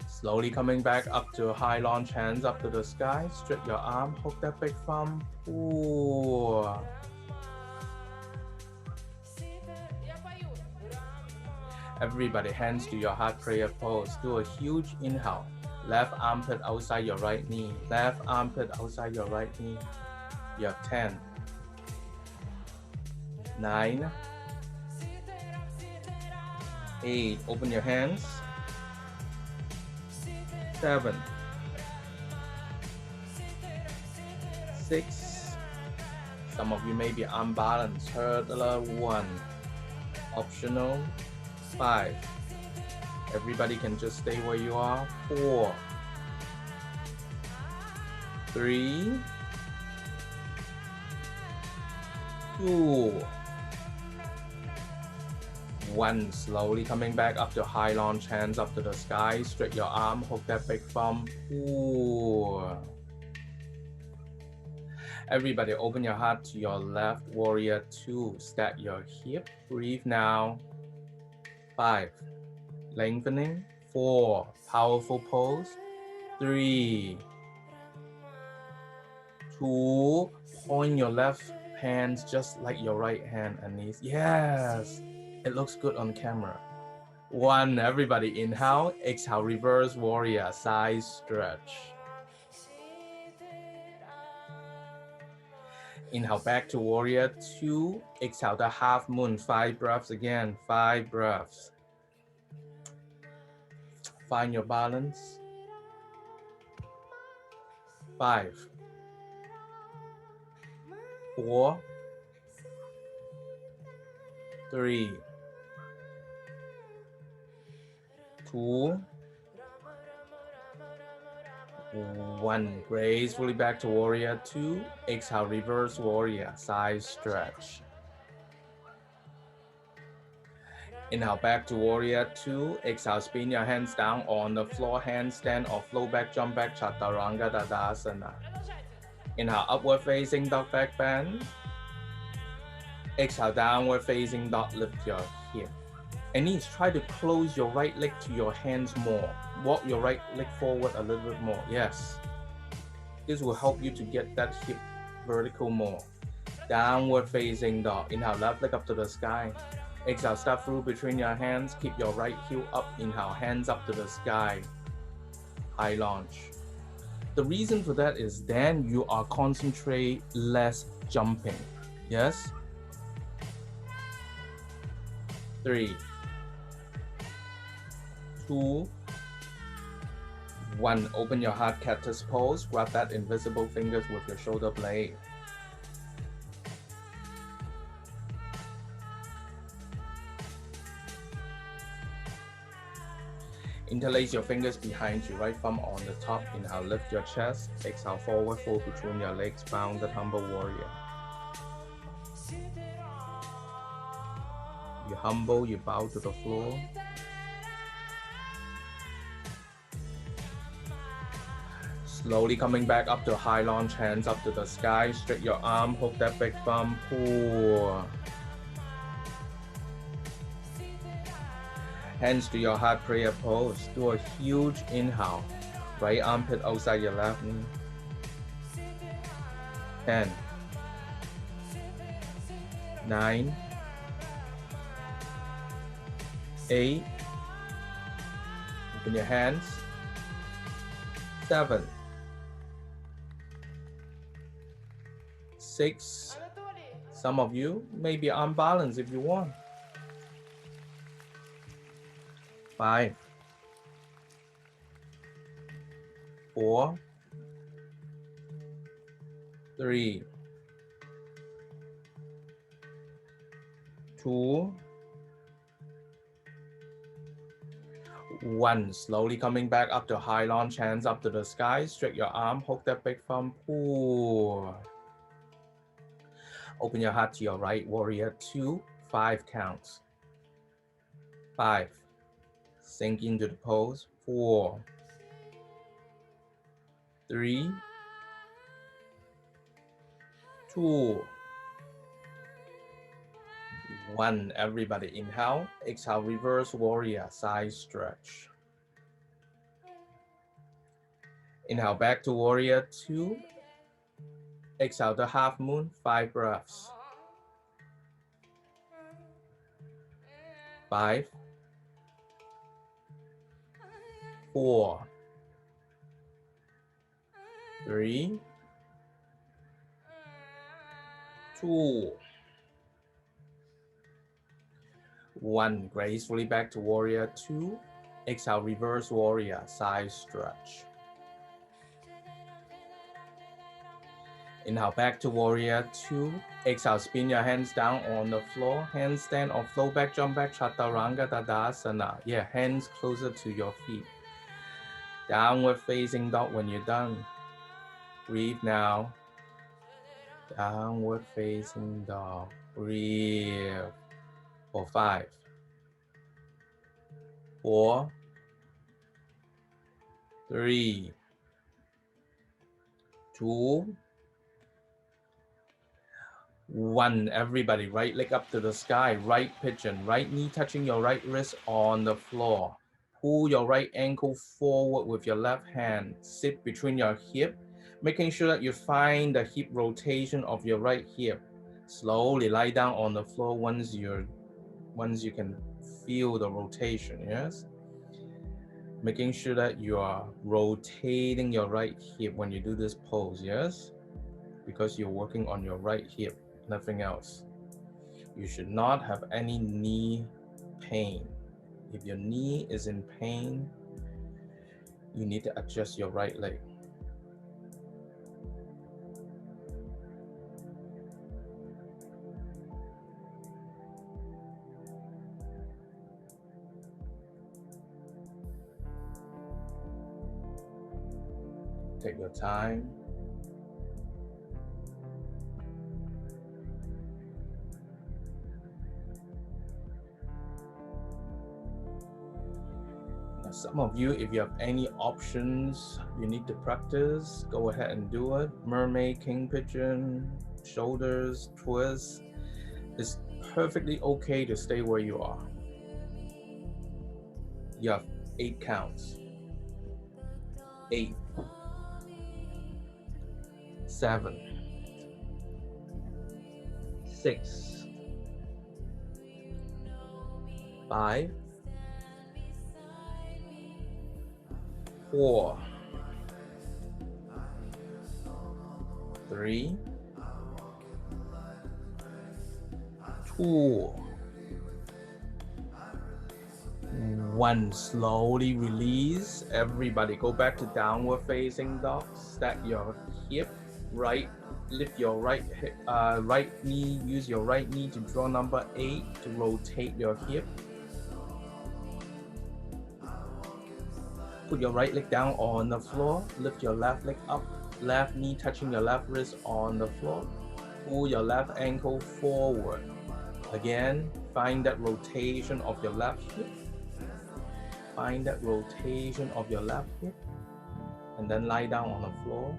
Slowly coming back up to a high launch, hands up to the sky. Straight your arm, hook that big thumb. Ooh. Everybody, hands to your heart prayer pose. Do a huge inhale. Left armpit outside your right knee. Left armpit outside your right knee. You have 10, 9, 8. Open your hands. 7, 6. Some of you may be unbalanced. Hurdler 1. Optional 5. Everybody can just stay where you are. 4, 3, 2, 1. Slowly coming back up to high launch, hands up to the sky. Stretch your arm, hook that big thumb. Pull. Everybody, open your heart to your left. Warrior 2. Stack your hip. Breathe now. 5. Lengthening. 4. Powerful pose. 3, 2. Point your left hands just like your right hand, Annice. Yes, it looks good on camera. 1. Everybody inhale. Exhale, reverse warrior, side stretch. Inhale back to warrior 2. Exhale the half moon. 5 breaths again. 5 breaths. Find your balance. 5, 4, 3, 2, 1. Gracefully back to warrior 2. Exhale, reverse warrior, side stretch. Inhale back to warrior 2. Exhale, spin your hands down on the floor, handstand or flow back, jump back, chaturanga dadasana. Inhale, upward facing dog back bend. Exhale, downward facing dog, lift your hip. Annice, try to close your right leg to your hands more. Walk your right leg forward a little bit more. Yes. This will help you to get that hip vertical more. Downward facing dog. Inhale, left leg up to the sky. Exhale, step through between your hands. Keep your right heel up. Inhale, hands up to the sky. High launch. The reason for that is then you are concentrate less jumping. Yes? 3, 2, 1. Open your heart cactus pose. Grab that invisible fingers with your shoulder blade. Interlace your fingers behind you, right thumb on the top. Inhale, lift your chest. Exhale, forward fold between your legs, bounded humble warrior. You humble, you bow to the floor. Slowly coming back up to high launch, hands up to the sky. Stretch your arm, hook that big thumb, pull. Hands to your heart prayer pose. Do a huge inhale. Right armpit outside your left knee. 10, 9, 8. Open your hands. 7, 6. Some of you may be unbalanced if you want. 5, 4, 3, 2, 1. Slowly coming back up to high launch, hands up to the sky. Stretch your arm, hook that big thumb, pull. Open your heart to your right, warrior 2. 5 counts. 5. Sink into the pose. 4, 3, 2, 1. Everybody inhale. Exhale, reverse warrior, side stretch. Inhale back to warrior 2. Exhale the half moon, 5 breaths. 5, 4, 3, 2, 1. Gracefully back to warrior 2. Exhale, reverse warrior, side stretch. Inhale, back to warrior 2. Exhale, spin your hands down on the floor. Handstand or flow back, jump back, chaturanga tadasana. Yeah, hands closer to your feet. Downward facing dog when you're done. Breathe now. Downward facing dog. Breathe. For 5, 4, 3, 2, 1. Everybody, right leg up to the sky, right pigeon, right knee touching your right wrist on the floor. Pull your right ankle forward with your left hand. Sit between your hip, making sure that you find the hip rotation of your right hip. Slowly lie down on the floor once you can feel the rotation, yes? Making sure that you are rotating your right hip when you do this pose, yes? Because you're working on your right hip, nothing else. You should not have any knee pain. If your knee is in pain, you need to adjust your right leg. Take your time. Now, some of you, if you have any options you need to practice, go ahead and do it. Mermaid, king pigeon, shoulders, twist. It's perfectly okay to stay where you are. You have 8 counts. 8, 7, 6, 5, 4, 3, 2, 1. Slowly release. Everybody go back to downward facing dog. Stack your hip right. Lift your right hip, right knee. Use your right knee to draw number 8 to rotate your hip. Put your right leg down on the floor. Lift your left leg up. Left knee touching your left wrist on the floor. Pull your left ankle forward. Again, find that rotation of your left hip. Find that rotation of your left hip. And then lie down on the floor.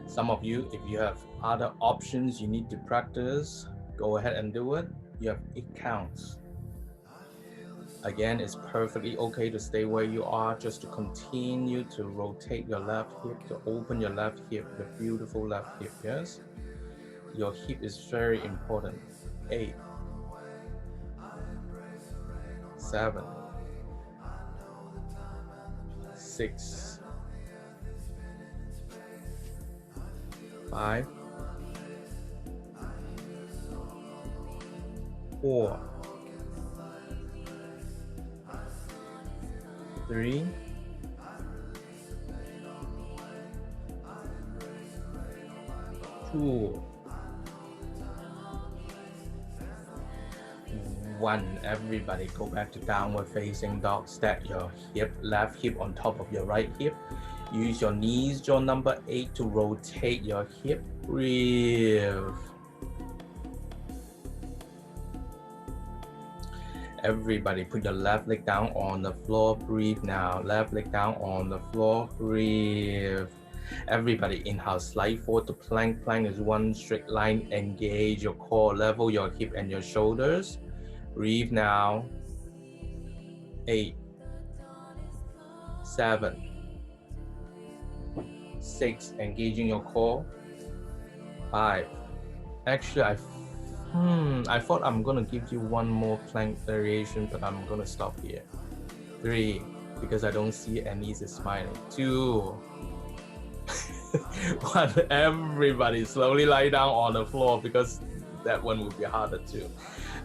Some of you, if you have other options you need to practice, go ahead and do it. You have 8 counts. Again, it's perfectly okay to stay where you are, just to continue to rotate your left hip, to open your left hip, the beautiful left hip, yes? Your hip is very important. 8, 7, 6, 5, 4, 3, 2, 1. Everybody go back to downward facing dog. Stack your hip, left hip on top of your right hip. Use your knees, draw number 8 to rotate your hip. Breathe. Everybody put your left leg down on the floor, breathe now. Left leg down on the floor, breathe. Everybody inhale, slide forward to plank. Plank is one straight line. Engage your core, level your hip and your shoulders. Breathe now. 8, 7, 6, engaging your core. 5. Actually, I thought I'm gonna give you one more plank variation, but I'm gonna stop here. 3, because I don't see Annice is smiling. 2, 1. Everybody slowly lie down on the floor because that one will be harder too.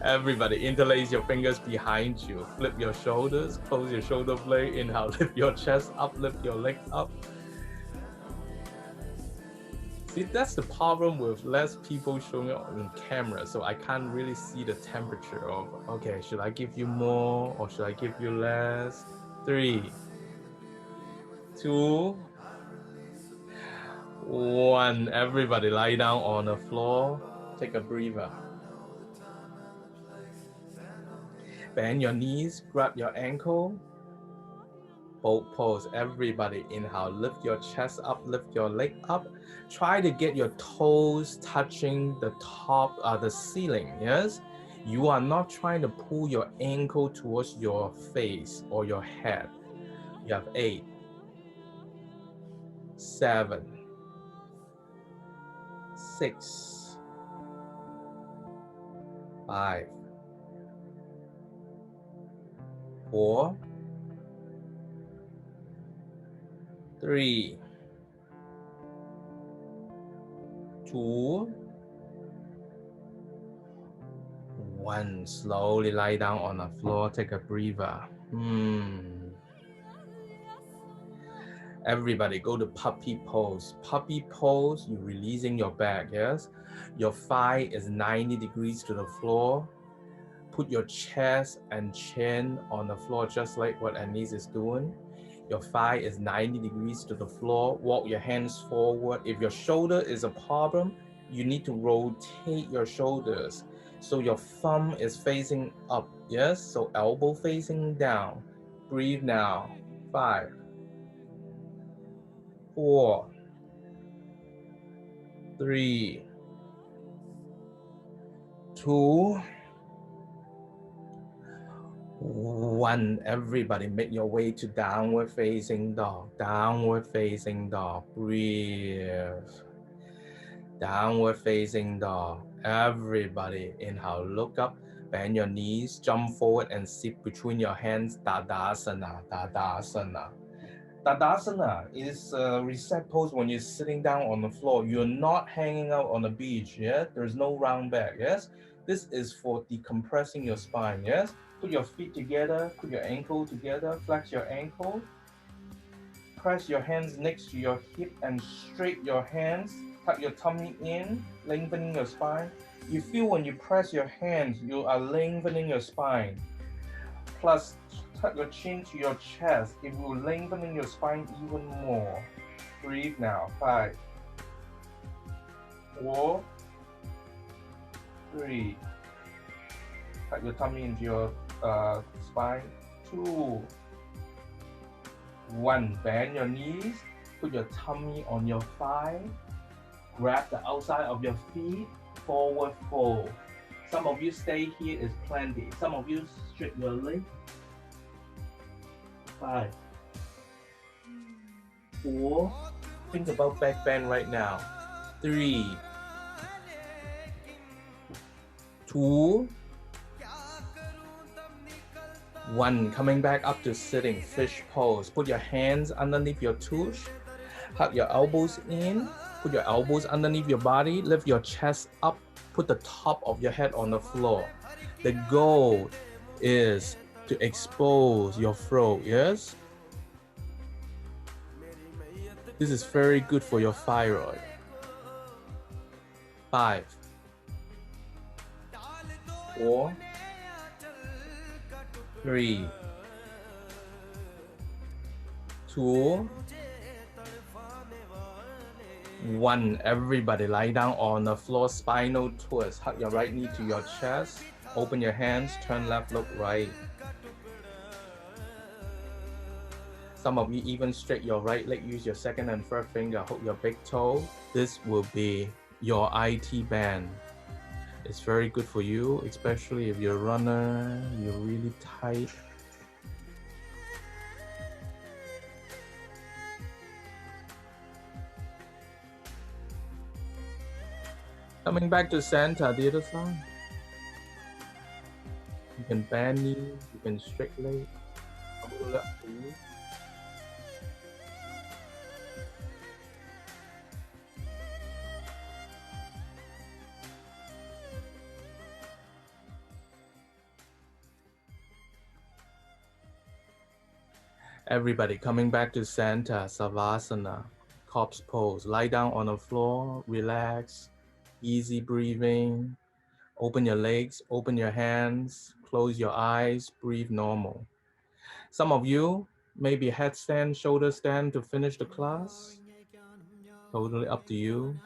Everybody interlace your fingers behind you. Flip your shoulders, close your shoulder blade. Inhale, lift your chest up, lift your legs up. See, that's the problem with less people showing up on camera, so I can't really see the temperature of, okay, should I give you more or should I give you less? 3, 2, 1. Everybody lie down on the floor. Take a breather. Bend your knees, grab your ankle. Boat pose. Everybody inhale, lift your chest up, lift your leg up. Try to get your toes touching the top of the ceiling, yes? You are not trying to pull your ankle towards your face or your head. You have 8, 7, 6, 5, 4, 3, 2, 1. Slowly lie down on the floor. Take a breather. Everybody go to puppy pose. Puppy pose, you're releasing your back, yes? Your thigh is 90 degrees to the floor. Put your chest and chin on the floor just like what Annice is doing. Your thigh is 90 degrees to the floor. Walk your hands forward. If your shoulder is a problem, you need to rotate your shoulders. So your thumb is facing up, yes? So elbow facing down. Breathe now. 5, 4, 3, 2, 1. Everybody make your way to downward facing dog. Downward facing dog. Breathe. Downward facing dog. Everybody inhale, look up, bend your knees, jump forward and sit between your hands. Tadasana. Tadasana. Tadasana is a reset pose when you're sitting down on the floor. You're not hanging out on the beach, yeah? There's no round back, yes? This is for decompressing your spine, yes? Put your feet together, put your ankle together, flex your ankle. Press your hands next to your hip and straight your hands. Tuck your tummy in, lengthening your spine. You feel when you press your hands, you are lengthening your spine. Plus, tuck your chin to your chest. It will lengthen your spine even more. Breathe now. 5, 4, 3. Tuck your tummy into your spine. 2, 1. Bend your knees. Put your tummy on your thigh. Grab the outside of your feet. Forward fold. Some of you stay here is plenty. Some of you straight your leg. 5, 4. Think about back bend right now. 3, 2, 1. Coming back up to sitting fish pose. Put your hands underneath your tush. Hug your elbows in. Put your elbows underneath your body. Lift your chest up. Put the top of your head on the floor. The goal is to expose your throat, yes? This is very good for your thyroid. 5, 4, 3, 2, 1. Everybody lie down on the floor, spinal twist. Hug your right knee to your chest. Open your hands, turn left, look right. Some of you even straight your right leg, use your second and third finger, hold your big toe. This will be your IT band. It's very good for you, especially if you're a runner, you're really tight. Coming back to center, the other side. You can bend knee, you can straight leg. Totally up to you. Everybody coming back to center, Savasana, corpse pose. Lie down on the floor, relax, easy breathing. Open your legs, open your hands, close your eyes, breathe normal. Some of you, maybe headstand, shoulder stand to finish the class. Totally up to you.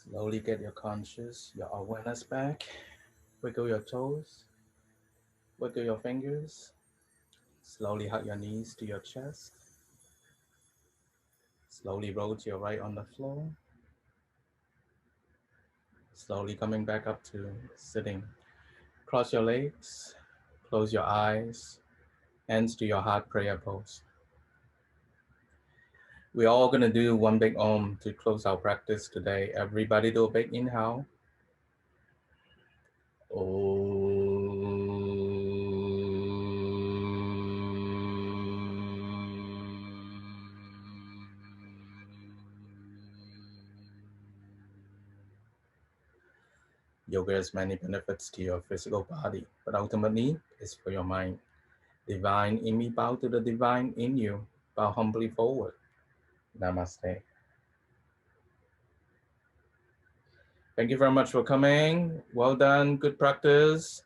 Slowly get your conscious, your awareness back. Wiggle your toes, wiggle your fingers. Slowly hug your knees to your chest. Slowly roll to your right on the floor. Slowly coming back up to sitting. Cross your legs, close your eyes, hands to your heart prayer pose. We're all going to do one big Om to close our practice today. Everybody do a big inhale. Yoga has many benefits to your physical body, but ultimately it's for your mind. Divine in me, bow to the divine in you. Bow humbly forward. Namaste. Thank you very much for coming. Well done. Good practice.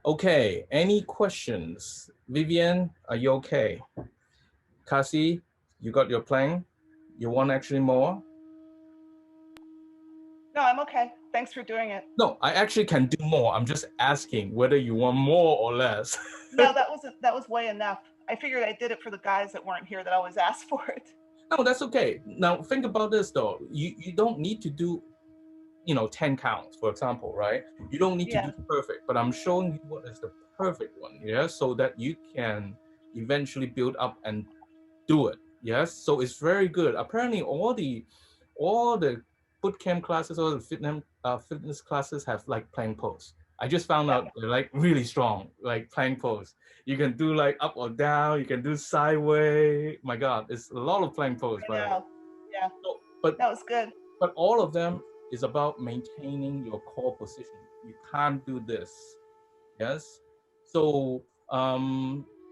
Okay, any questions? Vivian, are you okay? Cassie, you got your plank? You want actually more? No, I'm okay. Thanks for doing it. No, I actually can do more. I'm just asking whether you want more or less. No, that was way enough. I figured I did it for the guys that weren't here that always ask for it. No, that's okay. Now think about this though. You don't need to do 10 counts, for example, right? You don't need to Yeah. do perfect, but I'm showing you what is the perfect one, yeah, so that you can eventually build up and do it. Yes, so it's very good. Apparently all the boot camp classes or the fitness classes have like plank pose. I just found Yeah. out they're like really strong, like plank pose. You can do like up or down, you can do sideways. My god, it's a lot of plank pose, by I the way. know. Yeah. So, but That was good. but all of them is about maintaining your core position. You can't do this. Yes. So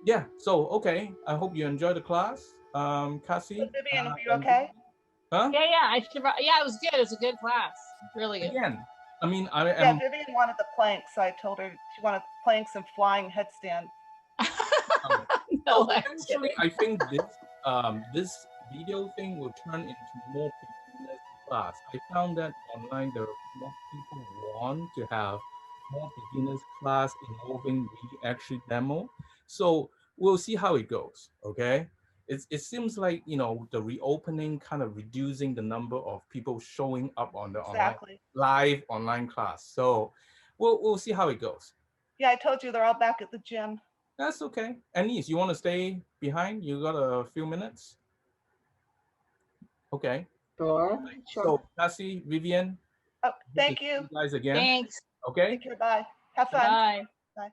yeah. So okay. I hope you enjoy the class. So Cassie Vivian, were you and okay? Vivian. Huh? Yeah. Yeah, it was good. It was a good class. Really good. Again, I mean, I Yeah, am. Vivian wanted the planks, so I told her she wanted planks and flying headstand. No, So I'm eventually, kidding. I think this video thing will turn into more beginners class. I found that online there are more people want to have more beginners class involving we actually demo. So we'll see how it goes. Okay. It seems like the reopening kind of reducing the number of people showing up on the online Exactly. live online class. So we'll see how it goes. Yeah, I told you they're all back at the gym. That's okay. Annice, you want to stay behind? You got a few minutes? Okay. Sure, sure. So, Cassie, Vivian, Oh, hope to thank see you. you guys again. Thanks. Okay. Take care. Bye. Have fun. Bye. Bye.